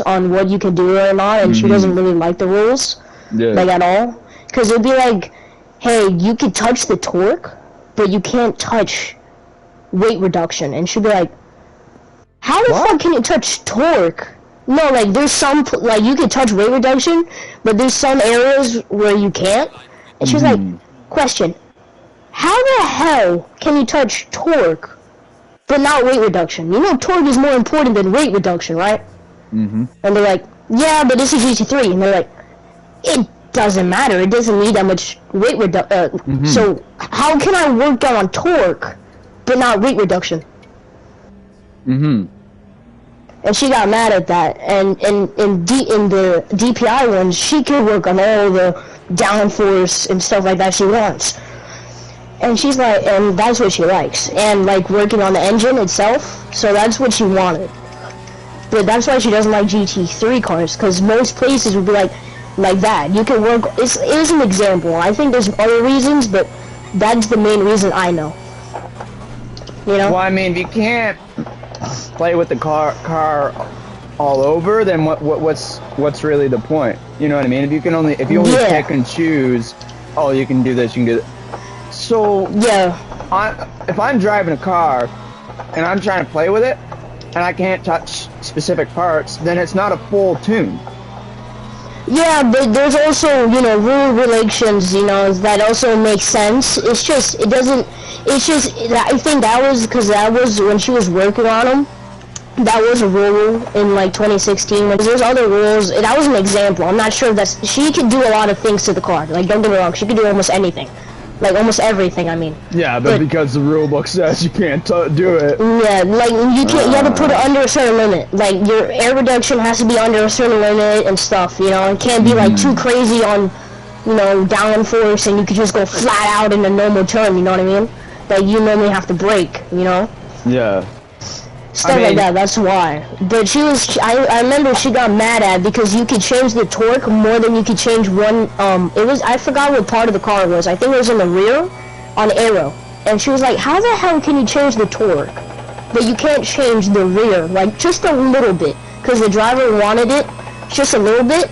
on what you can do or not, and she doesn't really like the rules, like at all. Because it'd be like, hey, you can touch the torque, but you can't touch weight reduction, and she'd be like, how the fuck can you touch torque? No, like there's some like you can touch weight reduction, but there's some areas where you can't. And she's like, question, how the hell can you touch torque but not weight reduction? You know torque is more important than weight reduction, right? And they're like, yeah, but this is GT3. And they're like, it doesn't matter. It doesn't need that much weight reduction. So how can I work on torque but not weight reduction? And she got mad at that. And in the DPI ones, she can work on all the downforce and stuff like that she wants. And she's like, and that's what she likes. And like working on the engine itself, so that's what she wanted. But that's why she doesn't like GT3 cars, because most places would be like that. You can work, it is an example. I think there's other reasons, but that's the main reason I know. You know? Well, I mean, if you can't play with the car all over, then what's really the point? You know what I mean? If you only pick and choose, oh, you can do this, you can do that. So if I'm driving a car and I'm trying to play with it and I can't touch specific parts, then it's not a full tune. Yeah, but there's also, you know, rule relations, you know, that also makes sense. It's just, I think that was, because that was when she was working on them, that was a rule in, like, 2016. Because there's other rules, that was an example. I'm not sure if that's, she could do a lot of things to the car. Like, don't get me wrong, she could do almost anything. Like, almost everything, I mean. Yeah, but because the rule book says you can't do it. Yeah, like, you can't, you have to put it under a certain limit. Like, your air reduction has to be under a certain limit and stuff, you know? It can't be, like, too crazy on, you know, downforce, and you could just go flat out in a normal turn, you know what I mean? Like, you normally have to brake, you know? Yeah. Stuff like that, that's why. But she was, I remember she got mad at because you could change the torque more than you could change one, I forgot what part of the car it was. I think it was in the rear, on aero. And she was like, how the hell can you change the torque? But you can't change the rear, like, just a little bit. Because the driver wanted it, just a little bit.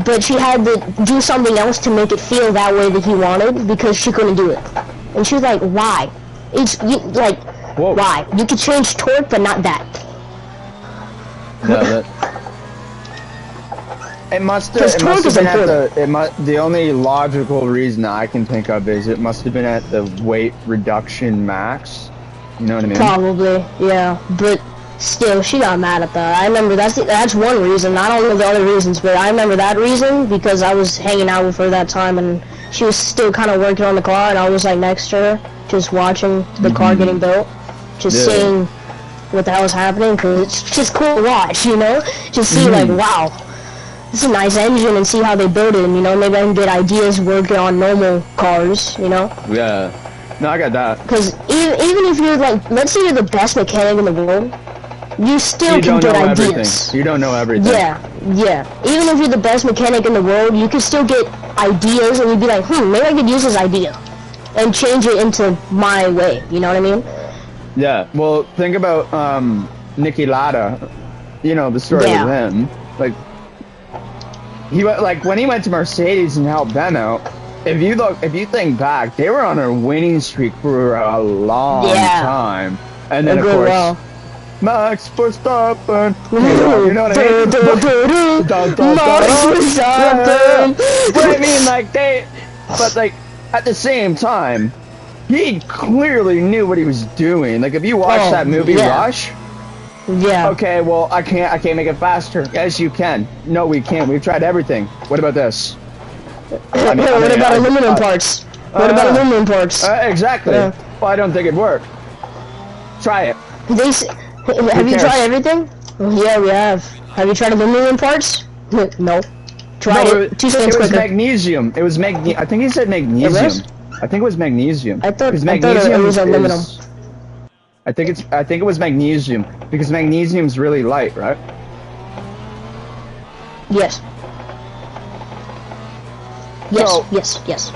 But she had to do something else to make it feel that way that he wanted, because she couldn't do it. And she was like, why? Whoa. Why? You can change torque, but not that. No, it must have been at the only logical reason I can think of is it must have been at the weight reduction max. You know what I mean? Probably, yeah. But still, she got mad at that. I remember that's one reason. I don't know the other reasons, but I remember that reason because I was hanging out with her that time, and she was still kind of working on the car, and I was like next to her, just watching the car getting built. Just seeing what the hell is happening, because it's just cool to watch, you know? Just see, like, wow, this is a nice engine, and see how they build it, and, you know, maybe I can get ideas working on normal cars, you know? Yeah. No, I got that. Because even if you're, like, let's say you're the best mechanic in the world, you still can get ideas. You don't know everything. Yeah. Even if you're the best mechanic in the world, you can still get ideas, and you'd be like, maybe I could use this idea, and change it into my way, you know what I mean? Yeah, well, think about Niki Lauda. You know the story with him. Like when he went to Mercedes and helped them out. If you think back, they were on a winning streak for a long time, and then of course Max Verstappen. You know what I mean? Max Verstappen. But I mean, but at the same time, he clearly knew what he was doing. Like, if you watch that movie Rush, okay, well, I can't make it faster. Yes, you can. No, we can't. We've tried everything. What about this? What about aluminum parts? What about aluminum parts? Exactly. Well, I don't think it'd work. Try it. Have you tried everything? Yeah, we have. Have you tried aluminum parts? No. Tried it. 2 seconds quicker. It was magnesium. It was I think he said magnesium. I think it was magnesium. I thought it was aluminum. I think it was magnesium because magnesium's really light, right? Yes. Yes.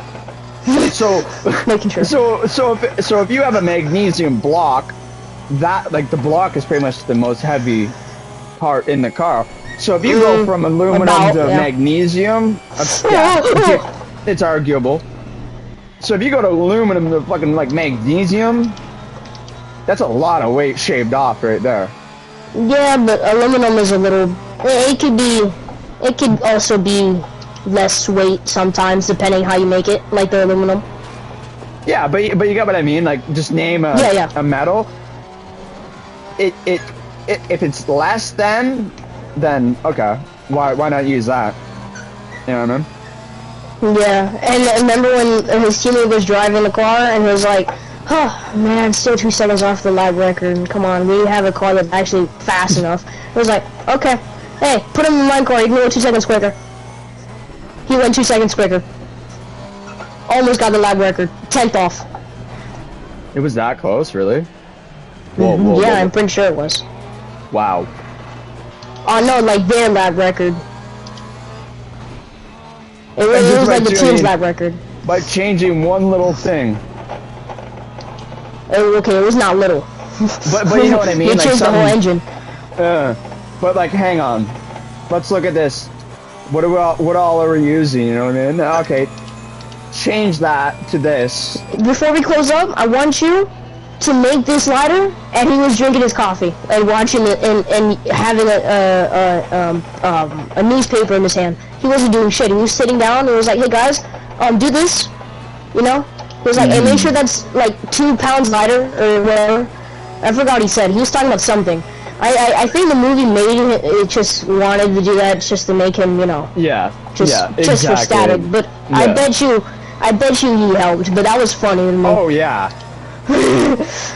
So making sure. So if you have a magnesium block, that the block is pretty much the most heavy part in the car. So if you go from aluminum to magnesium, it's arguable. So if you go to aluminum to fucking like magnesium, that's a lot of weight shaved off right there. Yeah, but aluminum is a little. It could also be less weight sometimes, depending how you make it, like the aluminum. Yeah, but you get what I mean. Like, just name a metal. If it's less than, then okay, why not use that? You know what I mean? Yeah, and remember when his teammate was driving the car and he was like, "Oh man, still 2 seconds off the lap record. Come on, we have a car that's actually fast enough." It was like, "Okay, hey, put him in my car. You can go 2 seconds quicker." He went 2 seconds quicker. Almost got the lap record. 10th off. It was that close, really? Whoa, I'm pretty sure it was. Wow. Oh no, like their lap record. It was like the team's lap record. By changing one little thing. Okay, it was not little. But you know what I mean? They changed the whole engine. But like, hang on. Let's look at this. What all are we using? You know what I mean? Okay. Change that to this. Before we close up, I want you to make this lighter, and he was drinking his coffee and watching it and having a newspaper in his hand. He wasn't doing shit. He was sitting down and was like, "Hey guys, do this," you know. He was like, "Hey, make sure that's like 2 pounds lighter or whatever." I forgot what he said. He was talking about something. I think the movie made it just wanted to do that just to make him, you know. Yeah. Just for static. But yeah. I bet you he helped. But that was funny to me. Oh yeah.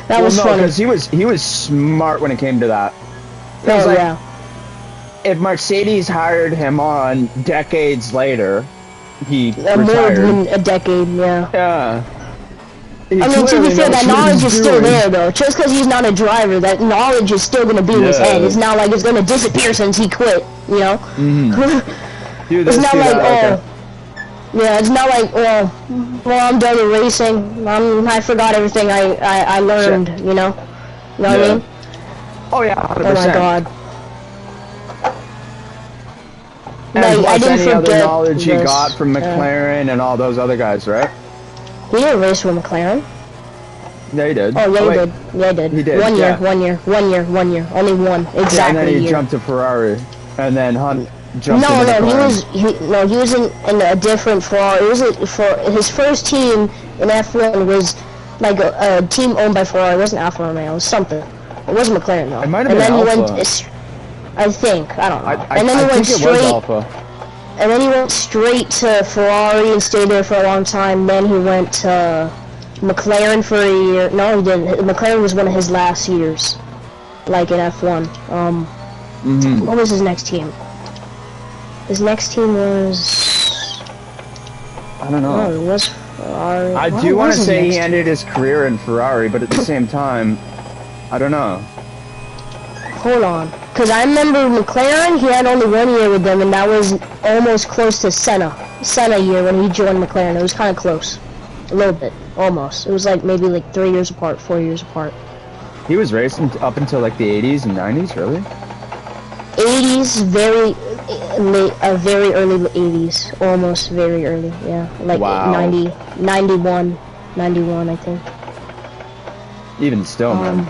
That was funny. Because he was smart when it came to that. Oh like, yeah. If Mercedes hired him on decades later, he retired. More than a decade, yeah. Yeah. I mean, to be fair, that knowledge is still there, though. Just because he's not a driver, that knowledge is still going to be in his head. It's not like it's going to disappear since he quit, you know? It's not like, yeah, it's not like, well, I'm done with racing. I forgot everything I learned, you know? You know what I mean? Oh, yeah, 100%. Oh, my God. And like, I didn't forget other knowledge he got from McLaren and all those other guys, right? He didn't race with McLaren. Yeah, he did. Oh, yeah, he did. Yeah, he did. He did. 1 year, 1 year, 1 year, 1 year. Only one. Exactly. Yeah, and then he jumped to Ferrari, and then Hunt jumped. He was in a different Ferrari. It was for his first team in F1 was like a team owned by Ferrari. It wasn't Alfa Romeo. It was something. It wasn't McLaren though. It might have been Alfa. I think. I don't know. And then he went straight. And then he went straight to Ferrari and stayed there for a long time. Then he went to McLaren for a year. No, he didn't. McLaren was one of his last years, like in F1. What was his next team? His next team was... I don't know. Oh, it was Ferrari. I do want to say he ended his career in Ferrari, but at the same time, I don't know. Hold on. Because I remember McLaren, he had only 1 year with them, and that was almost close to Senna year when he joined McLaren. It was kind of close. A little bit. Almost. It was like maybe like 3 years apart, 4 years apart. He was racing up until like the 80s and 90s, really? 80s, very late, very early 80s. Almost very early, yeah. Like wow. 91, I think. Even still, man.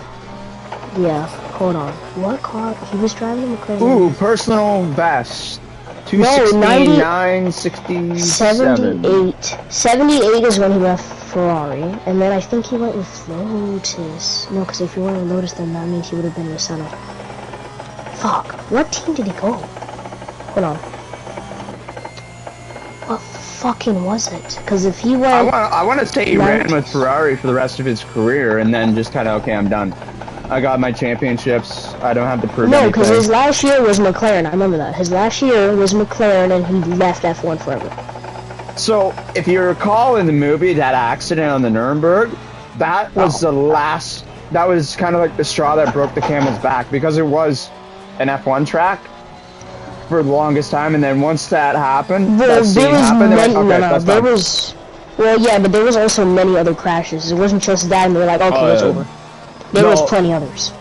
Yeah. Hold on. What car? He was driving a McLaren. Ooh, personal best. 269, 67. 78. 78 is when he left Ferrari, and then I think he went with Lotus. No, because if he went with Lotus, then that means he would have been with Senna. Fuck. What team did he go? Hold on. What fucking was it? Because if he went... I want to say he ran with Ferrari for the rest of his career, and then just kind of, okay, I'm done. I got my championships. I don't have to prove anything. No, because his last year was McLaren. I remember that. His last year was McLaren, and he left F1 forever. So, if you recall in the movie, that accident on the Nuremberg, that was the last... That was kind of like the straw that broke the camel's back, because it was an F1 track for the longest time, and then once that happened, well, Well, yeah, but there was also many other crashes. It wasn't just that, and they were like, okay, it's over. There was plenty others.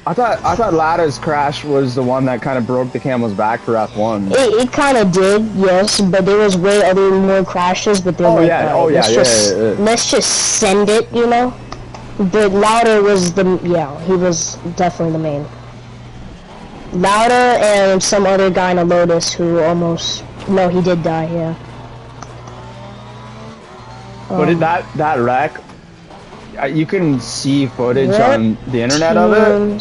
I thought Lauda's crash was the one that kind of broke the camel's back for F1. It kind of did, yes, but there was way more crashes. But they're let's just send it, you know. But Lauda was he was definitely the main. Lauda and some other guy in a Lotus who he did die, yeah. What did that wreck? You can see footage on the internet of it.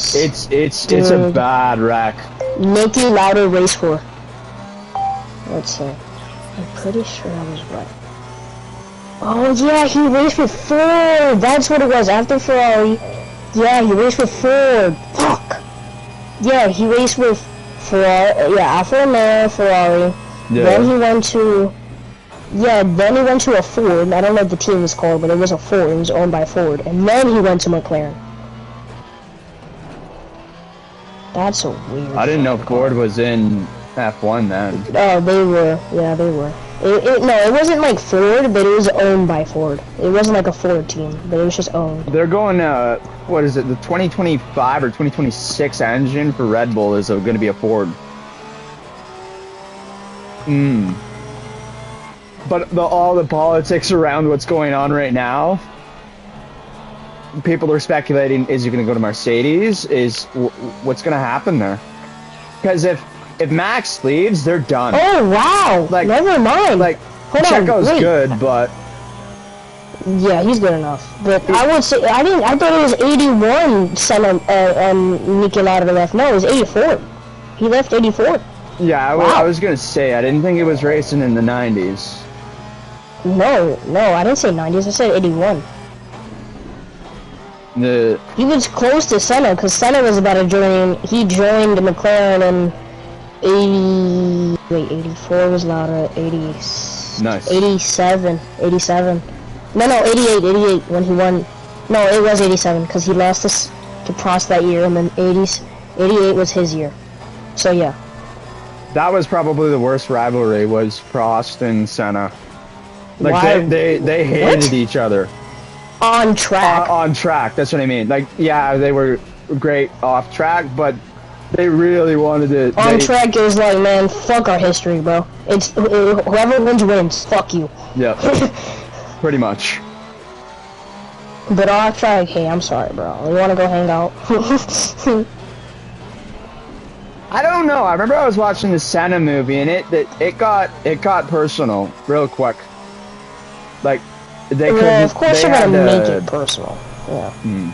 It's a bad wreck. Niki Lauda race 4. Let's see. I'm pretty sure I was right. Oh yeah, he raced with Ford. That's what it was. After Ferrari. Yeah, he raced with Ford. Fuck. Yeah, he raced with Ferrari. Yeah, Alfa Romeo, Ferrari. Yeah. Then he went to. Yeah, then he went to a Ford. I don't know what the team was called, but it was a Ford. It was owned by Ford. And then he went to McLaren. That's a weird... I didn't know Ford was in F1 then. Oh, they were. Yeah, they were. No, it wasn't like Ford, but it was owned by Ford. It wasn't like a Ford team, but it was just owned. They're going, what is it, the 2025 or 2026 engine for Red Bull is going to be a Ford. But all the politics around what's going on right now, people are speculating, is he going to go to Mercedes? What's going to happen there? Because if Max leaves, they're done. Oh, wow. Like, never mind. Like, Checo's good, but... Yeah, he's good enough. But I would say, I thought it was 81 Senna and Niki Lauda left. No, it was 84. He left 84. Yeah, I was going to say, I didn't think he was racing in the 90s. No, I didn't say 90s, I said 81. He was close to Senna, because Senna was about to join, he joined McLaren in 84 was Lauda, 80, nice. 87, no, 88 when he won, no, it was 87, because he lost this to Prost that year, and then 88 was his year, so yeah. That was probably the worst rivalry, was Prost and Senna. Like, they hated each other. On track. On track, that's what I mean. Like, yeah, they were great off track, but they really wanted to... On track is like, man, fuck our history, bro. It's, whoever wins, fuck you. Yeah, pretty much. But off track, hey, I'm sorry, bro. You wanna go hang out? I don't know, I remember I was watching the Senna movie, and it got personal real quick. Like, they couldn't... Well, of course you're gonna make it personal. Yeah. You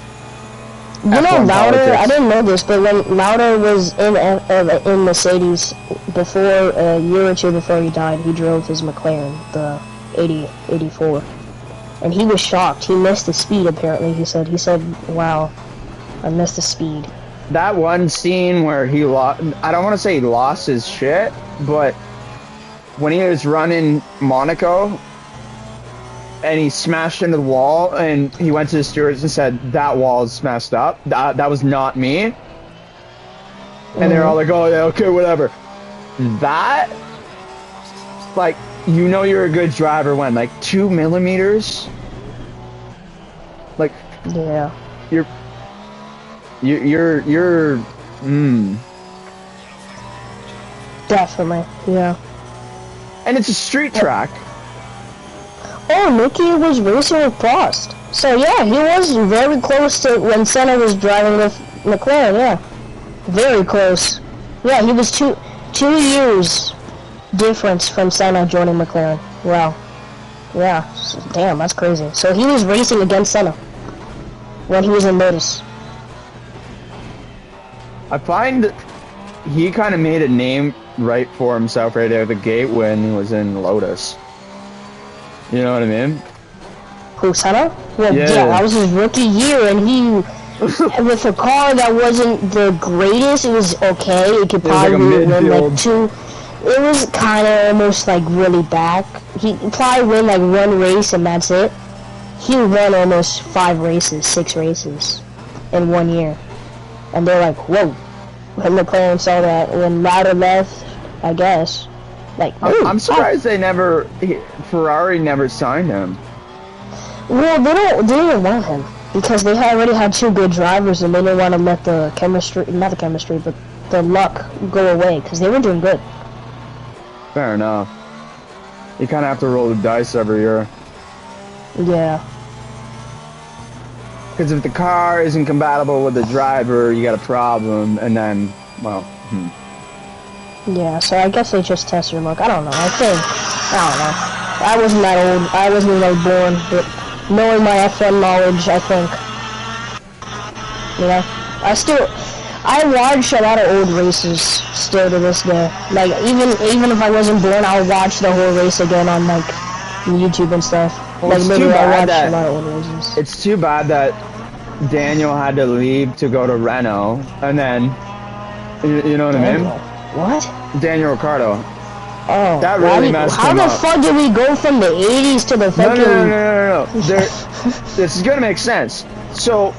know, Lauda, I didn't know this, but when Lauda was in Mercedes before, a year or two before he died, he drove his McLaren, the 84. And he was shocked. He missed the speed, apparently. He said, wow, I missed the speed. That one scene where he lost... I don't want to say he lost his shit, but when he was running Monaco... and he smashed into the wall, and he went to the stewards and said, that wall's messed up. That was not me. And they're all like, oh, yeah, okay, whatever. That, like, you know you're a good driver when, like, 2 millimeters? Like, yeah. You're Definitely, yeah. And it's a street track. Oh, Niki was racing with Prost. So yeah, he was very close to when Senna was driving with McLaren, yeah. Very close. Yeah, he was two years difference from Senna joining McLaren. Wow. Yeah, damn, that's crazy. So he was racing against Senna when he was in Lotus. I find he kind of made a name right for himself right out of the gate when he was in Lotus. You know what I mean? Who, Senna? Well, yeah, that was his rookie year, and he, with a car that wasn't the greatest, it was okay. It could probably win like 2. It was kind of almost like really back. He probably win like 1 race, and that's it. He won almost 5 races, 6 races in 1 year. And they're like, whoa. When McLaren saw that, when Lauda left, I guess. Like, I'm surprised Ferrari never signed him. Well, they didn't want him. Because they already had 2 good drivers, and they didn't want to let the chemistry, not the chemistry, but the luck go away, because they were doing good. Fair enough. You kind of have to roll the dice every year. Yeah. Because if the car isn't compatible with the driver, you got a problem, and then, well, Yeah, so I guess they just test your luck. I don't know. I don't know. I wasn't that old. I wasn't even born, but knowing my F1 knowledge, I think, you know, I watch a lot of old races still to this day. Like, even if I wasn't born, I'll watch the whole race again on, like, YouTube and stuff. Well, like, literally, I watch a lot of old races. It's too bad that Daniel had to leave to go to Renault, and then, you know what I mean? What? Daniel Ricciardo. Oh, that really messed him up. How the fuck did we go from the 80s to the fucking... No. This is gonna make sense. So,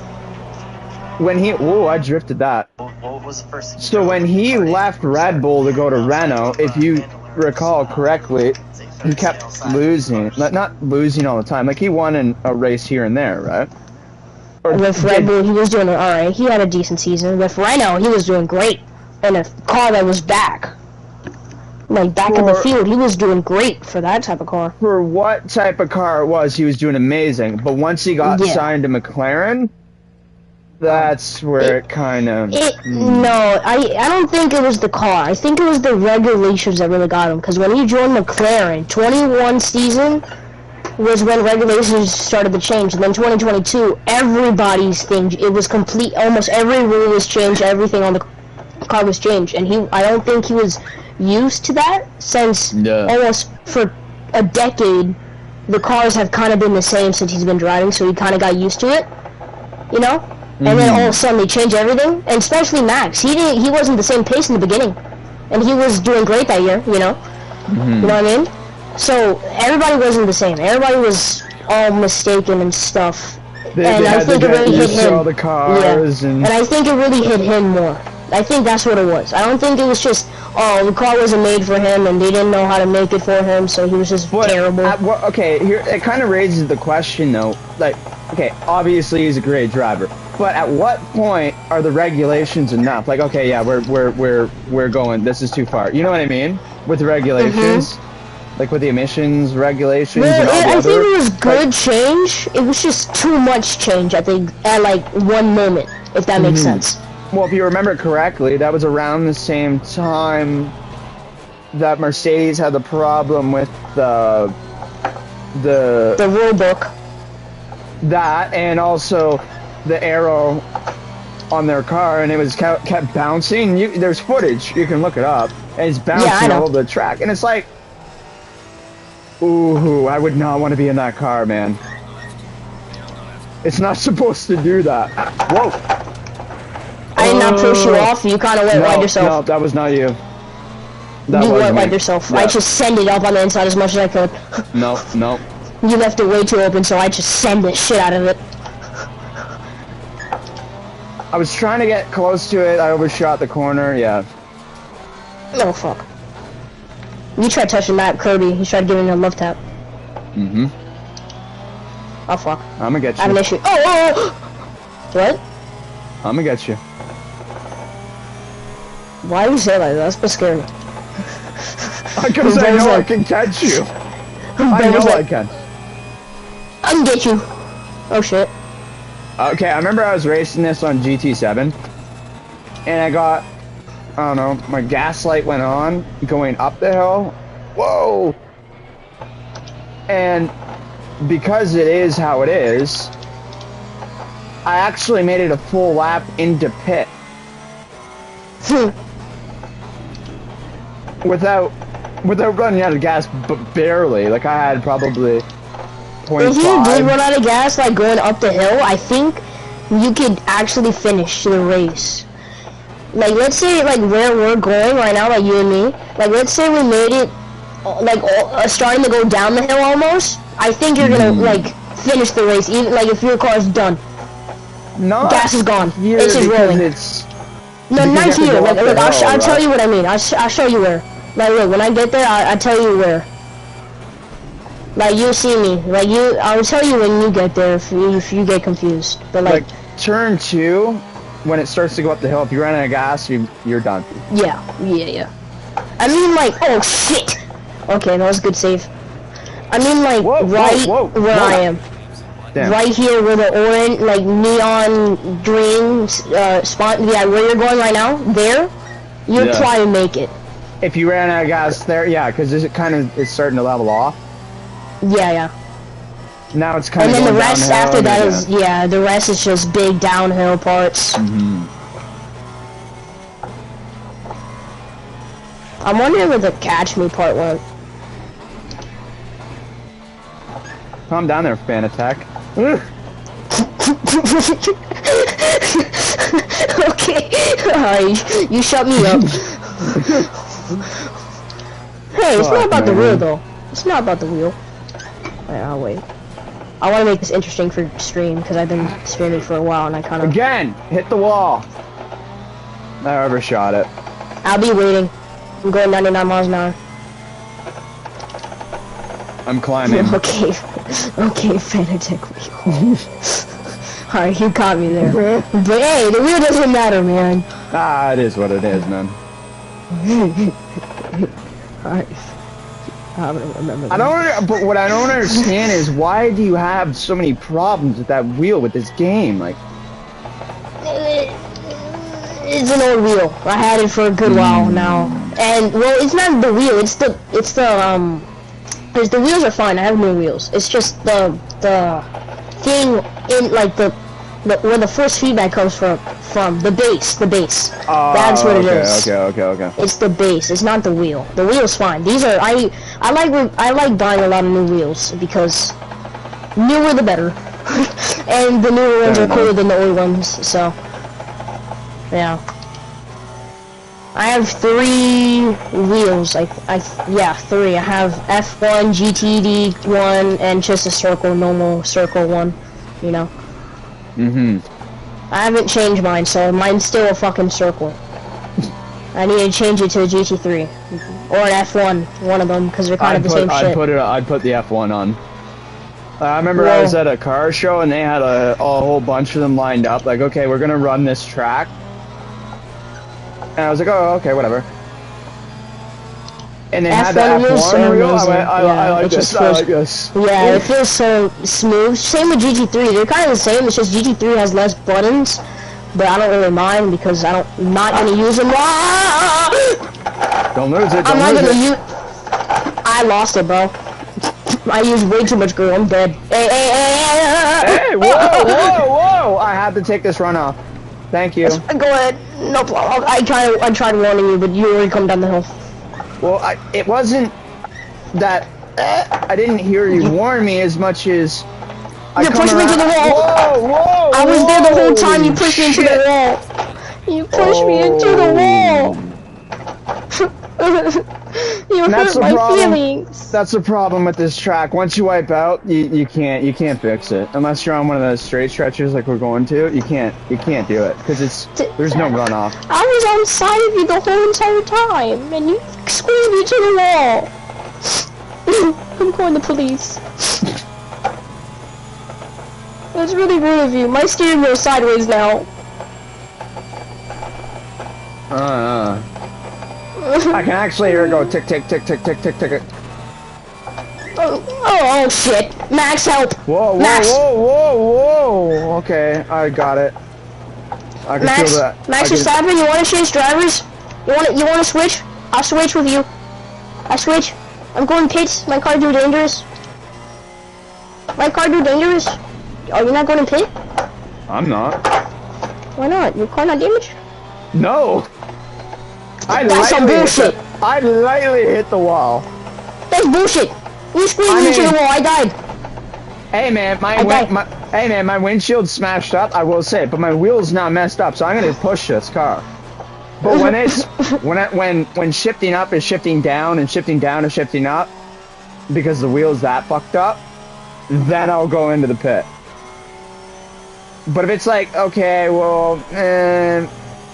when he... Whoa, I drifted that. What was the first... So when he left Red Bull to go to Renault, if you recall correctly, he kept losing. Not losing all the time. Like, he won a race here and there, right? With Red Bull, he was doing alright. He had a decent season. With Renault, he was doing great. In a car that was back. Like, back in the field, he was doing great for that type of car. For what type of car it was, he was doing amazing. But once he got signed to McLaren, that's where it kind of... No, I don't think it was the car. I think it was the regulations that really got him. Because when he joined McLaren, 21 season was when regulations started to change. And then 2022, everybody's thing, it was complete. Almost every rule was changed. Everything on the car was changed. And I don't think he was used to that since almost for a decade. The cars have kind of been the same since he's been driving, so he kind of got used to it, you know. And then all of a sudden they changed everything, and especially Max. He wasn't the same pace in the beginning, and he was doing great that year, you know. You know what I mean? So everybody wasn't the same. Everybody was all mistaken and stuff. And I think it really hit him. All the cars and I think it really hit him more. I think that's what it was. I don't think it was just, oh, the car wasn't made for him and they didn't know how to make it for him, so he was just terrible. Okay, here it kind of raises the question though. Like, okay, obviously he's a great driver, but at what point are the regulations enough? Like, okay, yeah, we're going. This is too far. You know what I mean? With the regulations, like with the emissions regulations. Well, and all I think it was good change. It was just too much change. I think at like one moment, if that makes sense. Well, if you remember correctly, that was around the same time that Mercedes had the problem with the rule book. That, and also the aero on their car, and it was kept bouncing. There's footage, you can look it up, and it's bouncing all over the track, and it's like, ooh, I would not want to be in that car, man. It's not supposed to do that. Whoa. I did not push you off. You kind of went wide yourself. No, that was not you. You went wide yourself. Yeah. I just send it up on the inside as much as I could. No. You left it way too open, so I just send the shit out of it. I was trying to get close to it. I overshot the corner. Yeah. Oh fuck. You tried touching Matt Kirby. He tried giving a love tap. Oh fuck. I'm gonna get you. I have an issue. Oh! What? I'm gonna get you. Why do you say like that? That's pretty scary. Because I know I can catch you. I know I can. I can get you. Oh shit. Okay, I remember I was racing this on GT7, and I got, I don't know, my gas light went on going up the hill. Whoa! And because it is how it is, I actually made it a full lap into pit. Without running out of gas, but barely. Like, I had probably 0.5. If you did run out of gas, like, going up the hill, I think you could actually finish the race. Like, let's say, like, where we're going right now, like, you and me, like, let's say we made it, like, starting to go down the hill almost, I think you're gonna, like, finish the race, even, like, if your car's done. No. Gas is gone. It's just rolling. No, not here. Like, look, I'll tell you what I mean. I'll show you where. Like, look, when I get there, I'll tell you where. Like, you'll see me. Like, I'll tell you when you get there if you get confused. But, like turn 2, when it starts to go up the hill, if you run out of gas, you're done. Yeah. I mean, like, oh, shit! Okay, that was a good save. I mean, like, whoa, where I am. Damn. Right here where the orange, like, neon green spot, yeah, where you're going right now, there, you'll probably make it. If you ran out of gas there, yeah, because it's starting to level off. Yeah. Now it's kind of. And then the rest after that is the rest is just big downhill parts. I'm wondering where the catch me part went. Calm down there, fan attack. Okay, you shut me up. Hey, it's not about the wheel though. It's not about the wheel. I'll wait. I want to make this interesting for stream because I've been streaming for a while and I kind of. Again, hit the wall. I overshot it. I'll be waiting. I'm going 99 miles an hour. I'm climbing. Okay, fanatic wheel. Alright, you caught me there. But hey, the wheel doesn't matter, man. Ah, it is what it is, man. Alright. I don't remember that. But what I don't understand is why do you have so many problems with that wheel with this game? Like, it's an old wheel. I had it for a good while now. And well, it's not the wheel. It's the because the wheels are fine. I have new wheels. It's just the thing in like the where the force feedback comes from the base. Oh, that's what it is. Okay. It's the base. It's not the wheel. The wheel's fine. These are I like buying a lot of new wheels because newer the better, and the newer ones are cooler than the old ones. So yeah. I have 3 wheels, yeah, 3. I have F1, GTD1, and just a normal circle one, you know? I haven't changed mine, so mine's still a fucking circle. I need to change it to a GT3, or an F1, one of them, because they're kind of the same shit. I'd put the F1 on. I remember I was at a car show, and they had a whole bunch of them lined up, like, okay, we're gonna run this track. And I was like, oh, okay, whatever. And they had that F1 wheel. I like this. Yeah, it feels so smooth. Same with GT3. They're kind of the same. It's just GT3 has less buttons, but I don't really mind because I'm not gonna use them. Don't lose it. I'm not gonna use. I lost it, bro. I used way too much glue. I'm dead. Hey! Whoa! I had to take this run off. Thank you. Go ahead. No problem. I tried warning you, but you already come down the hill. Well, it wasn't that I didn't hear you warn me as much as you pushed me into the wall. Whoa! I was there the whole time. You pushed me into the wall. You pushed me into the wall. You hurt my feelings. That's the problem with this track. Once you wipe out, you can't fix it unless you're on one of those straight stretches like we're going to. You can't do it because there's no runoff. I was on side of you the whole entire time, and you squeezed me to the wall. I'm calling the police. That's really rude of you. My steering wheel's sideways now. I can actually hear it go tick tick tick tick tick tick tick. Oh shit! Max, help! Whoa! Max. Whoa! Okay, I got it. I can feel that. Max, you're stopping. You want to change drivers? You want to switch? I'll switch with you. I switch. I'm going pits. My car do dangerous. Are you not going to pit? I'm not. Why not? Your car not damaged? No. That's some bullshit. I lightly hit the wall. That's bullshit. You squeezed me into the wall. I died. Hey man, my windshield smashed up. I will say, but my wheel's not messed up, so I'm gonna push this car. But when shifting up is shifting down and shifting down is shifting up, because the wheel's that fucked up, then I'll go into the pit. But if it's like, okay, well,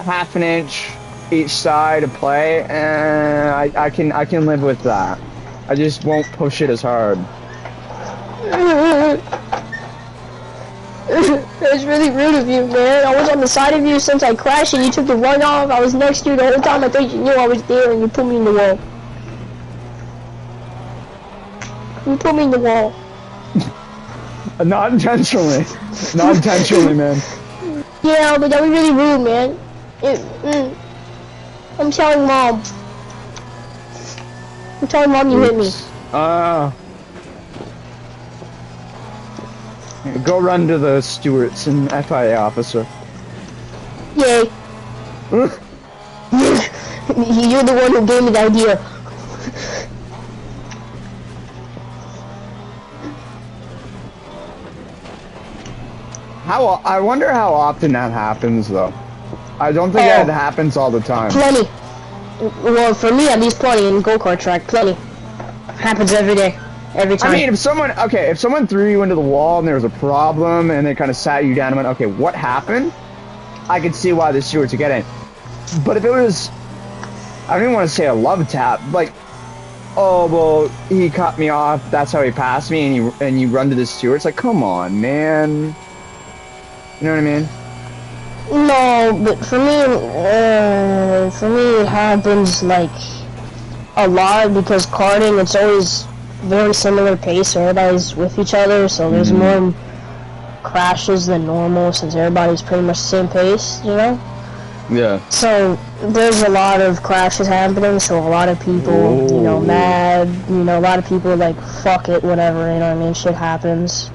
half an inch each side to play, I can live with that. I just won't push it as hard. That's really rude of you, man. I was on the side of you since I crashed and you took the run off. I was next to you the whole time. I thought you knew I was there and you put me in the wall. You put me in the wall. Not intentionally. Not intentionally, man. Yeah, but that was really rude, man. I'm telling Mom. I'm telling Mom you hit me. Go run to the stewards and FIA officer. Yay. You're the one who gave me the idea. I wonder how often that happens, though. I don't think that happens all the time. Plenty. Well, for me, at least plenty in go-kart track. Plenty. Happens every day. Every time. I mean, if someone threw you into the wall and there was a problem and they kind of sat you down and went, okay, what happened? I could see why the stewards would get in. But if it was, I don't even want to say a love tap, like, oh, well, he cut me off, that's how he passed me, and you run to the stewards, like, come on, man. You know what I mean? No, but for me it happens, like, a lot, because karting, it's always very similar pace, so everybody's with each other, so there's more crashes than normal, since everybody's pretty much the same pace, you know? Yeah. So, there's a lot of crashes happening, so a lot of people, you know, mad, you know, a lot of people, like, fuck it, whatever, you know what I mean, shit happens.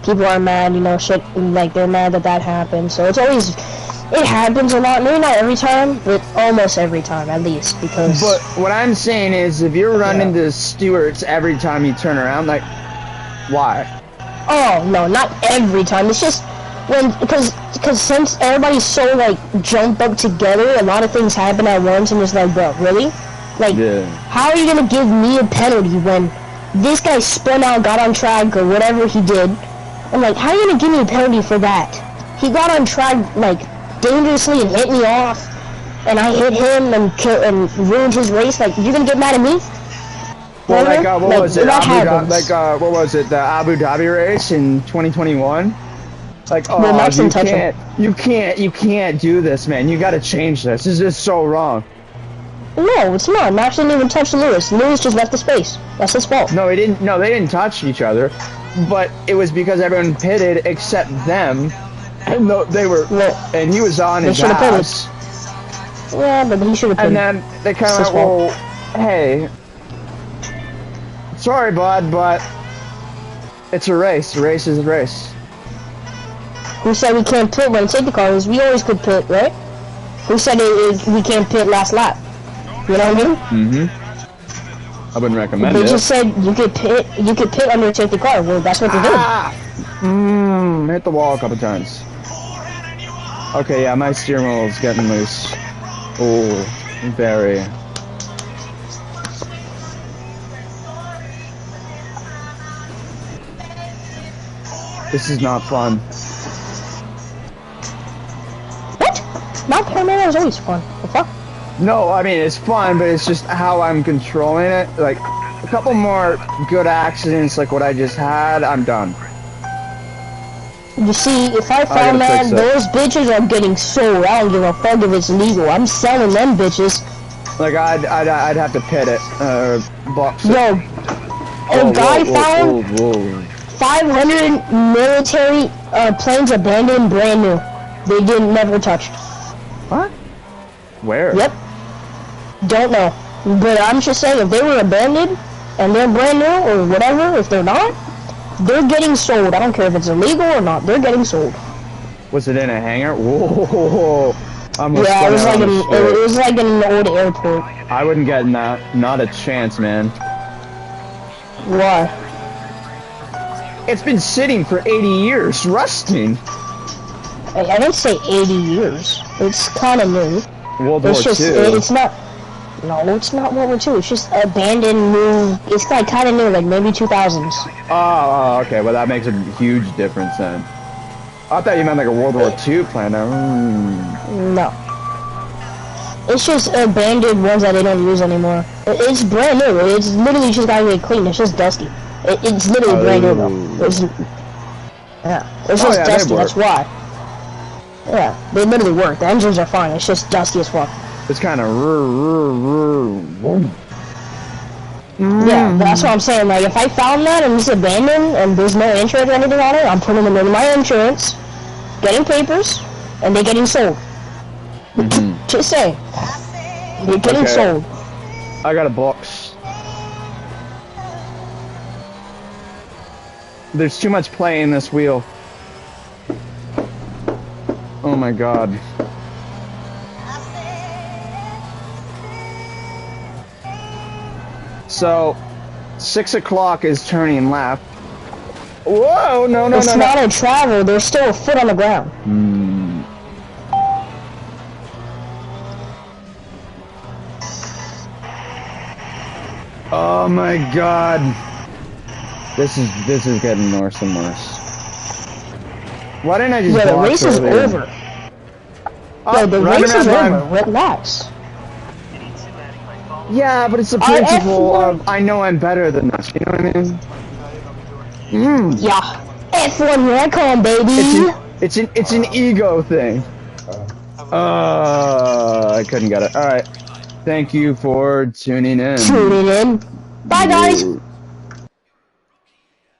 People are mad, you know, shit, like, they're mad that happened, so it's always, it happens a lot, maybe not every time, but almost every time, at least, because... But what I'm saying is, if you're running to stewards every time you turn around, like, why? Oh, no, not every time, it's just, because since everybody's so, like, jumped up together, a lot of things happen at once, and it's like, bro, really? Like, how are you gonna give me a penalty when this guy spun out, got on track, or whatever he did? I'm like, how are you gonna give me a penalty for that? He got on track, like, dangerously and hit me off, and I hit him and ruined his race. Like, you're gonna get mad at me? Well, like, what was it? What was it? The Abu Dhabi race in 2021? Like, oh, well, you can't do this, man. You gotta change this. This is so wrong. No, it's not. Max didn't even touch Lewis. Lewis just left the space. That's his fault. No, he didn't. No, they didn't touch each other. But it was because everyone pitted except them, and they were, and he was on his ass. Yeah, but he should have pitted. And then they kind of went, well, hey, sorry, bud, but it's a race. A race is a race. Who said we can't pit when safety cars? We always could pit, right? Who said we can't pit last lap? You know what I mean? I wouldn't recommend it. They just said you could pit under a safety car. Well, that's what they did. Hit the wall a couple times. Okay, yeah, my steering wheel is getting loose. Oh, very. This is not fun. What? My Panorama is always fun. The fuck? No, I mean, it's fun, but it's just how I'm controlling it. Like, a couple more good accidents like what I just had, I'm done. You see, if I found that, those bitches are getting sold. I don't give a fuck if it's legal. I'm selling them bitches. Like, I'd have to pit it, box it. Yo, a guy found 500 military planes abandoned brand new. They didn't never touched. What? Where? Yep. Don't know. But I'm just saying, if they were abandoned, and they're brand new, or whatever, if they're not, they're getting sold. I don't care if it's illegal or not, they're getting sold. Was it in a hangar? Whoa! Yeah, it was like in an old airport. I wouldn't get in that. Not a chance, man. Why? It's been sitting for 80 years, rusting. I didn't say 80 years. It's kind of new. World War II. It's not. No, it's not World War II. It's just abandoned, new. It's like kind of new, like maybe 2000s. Oh, okay. Well, that makes a huge difference then. I thought you meant like a World War II plane. No. It's just abandoned ones that they don't use anymore. It's brand new. It's literally just gotta get clean. It's just dusty. It's literally brand new though. It's just dusty, that's why. Yeah, they literally work. The engines are fine, it's just dusty as fuck. It's kind of Yeah, but that's what I'm saying. Like, if I found that and it's abandoned and there's no insurance or anything on it, I'm putting them in my insurance, getting papers, and they're getting sold. Just saying. They're getting sold. I got a box. There's too much play in this wheel. Oh my god. So, 6 o'clock is turning left. Whoa, no. It's not a travel, there's still a foot on the ground. Oh my god. This is getting worse and worse. Why didn't I just the race is over. Yeah, the race is over. Relax. Yeah, but it's the principle of I know I'm better than this. You know what I mean? Yeah. F1, here I come, baby. It's an ego thing. I couldn't get it. All right. Thank you for tuning in. Bye, guys.